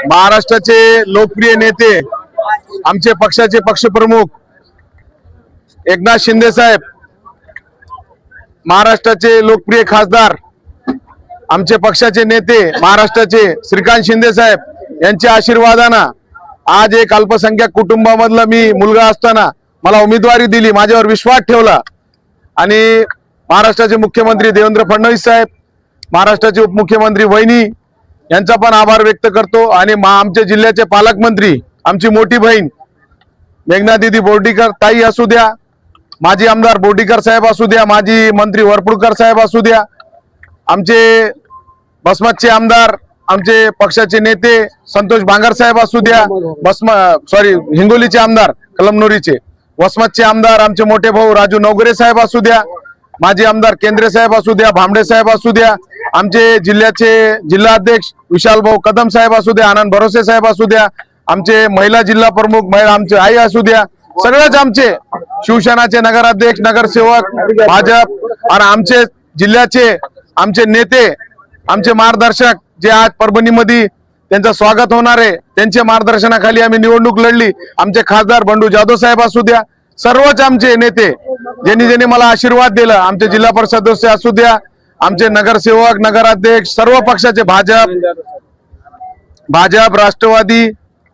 महाराष्ट्राचे लोकप्रिय नेते आमचे पक्षाचे पक्षप्रमुख एकनाथ शिंदे साहेब, महाराष्ट्राचे लोकप्रिय खासदार आमचे पक्षाचे नेते महाराष्ट्राचे श्रीकांत शिंदे साहेब यांच्या आशीर्वादानं आज एक अल्पसंख्याक कुटुंबामधला मी मुलगा असताना मला उमेदवारी दिली, माझ्यावर विश्वास ठेवला आणि महाराष्ट्राचे मुख्यमंत्री देवेंद्र फडणवीस साहेब, महाराष्ट्राचे उपमुख्यमंत्री वहिनी यांचा पण आभार व्यक्त करतो आणि आमच्या जिल्ह्याचे पालकमंत्री आमची मोठी बहीण मेघना दीदी बोर्डीकर ताई असू द्या, माजी आमदार बोर्डीकर साहेब असू द्या, माजी मंत्री वरपुडकर साहेब असू द्या, आमचे बसमतचे आमदार आमचे पक्षाचे नेते संतोष भांगर साहेब असू द्या, हिंगोलीचे आमदार कलमनुरीचे, वसमतचे आमदार आमचे मोठे भाऊ राजू नवगरे साहेब असू द्या, माजी आमदार केंद्रे साहेब असू द्या, भांबडे साहेब असू द्या, आमचे जिल्ह्याचे जिल्हा अध्यक्ष विशाल भाऊ कदम साहेब असू द्या, आनंद भरोसे साहेब असू द्या, आमचे महिला जिल्हा प्रमुख महिला आमचे आई असू द्या, सगळेच आमचे शिवसेनाचे नगराध्यक्ष नगरसेवक भाजप आणि आमचे जिल्ह्याचे आमचे नेते आमचे मार्गदर्शक जे आज परभणीमध्ये त्यांचं स्वागत होणार आहे त्यांच्या मार्गदर्शनाखाली आम्ही निवडणूक लढली, आमचे खासदार बंडू जाधव साहेब असू द्या, सर्वच आमचे नेते ज्यांनी ज्यांनी मला आशीर्वाद दिला, आमचे जिल्हा परिषद सदस्य असू द्या, आमचे नगरसेवक नगराध्यक्ष सर्व पक्षाचे भाजप राष्ट्रवादी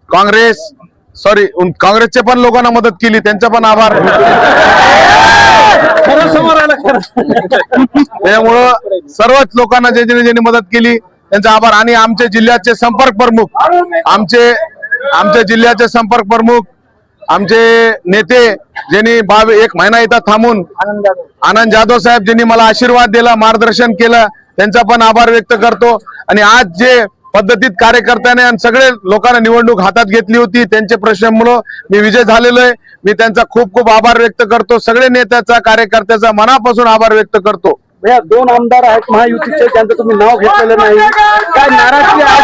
काँग्रेस काँग्रेसचे पण लोकांना मदत केली, त्यांचा पण आभार. त्यामुळं सर्वच लोकांना ज्यांनी मदत केली त्यांचा आभार. आणि आमचे जिल्ह्याचे संपर्क प्रमुख आमचे जिल्ह्याचे संपर्क प्रमुख आमचे नेते ज्यांनी 1 महिना इथं थांबून आनंद जाधव साहेब ज्यांनी मला आशीर्वाद दिला मार्गदर्शन केलं त्यांचा पण आभार व्यक्त करतो. आणि आज जे पद्धतीत कार्यकर्त्याने आणि सगळे लोकांना निवडणूक हातात घेतली होती त्यांच्या प्रश्नामुळे मी विजय झालेलो आहे, मी त्यांचा खूप खूप आभार व्यक्त करतो. सगळे नेत्याचा कार्यकर्त्याचा मनापासून आभार व्यक्त करतो. भैया 2 आमदार आहेत महायुतीचे ज्यांचं तुम्ही नाव घेतलेलं नाही, काय नाराजगी आहे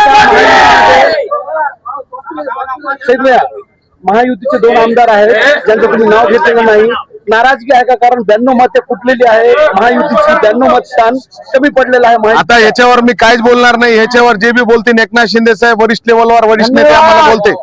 का? महायुतीचे 2 आमदार आहेत ज्यांचं तुम्ही नाव घेतलेलं नाही, नाराजगी आहे का? कारण 92 मते फुटलेली आहे, महायुतीची 92 मतदान कमी पडलेलं आहे. आता याच्यावर मी काहीच बोलणार नाही, ह्याच्यावर जे बी बोलतील एकनाथ शिंदे साहेब वरिष्ठ लेवलवर वरिष्ठ नेते आम्हाला बोलते.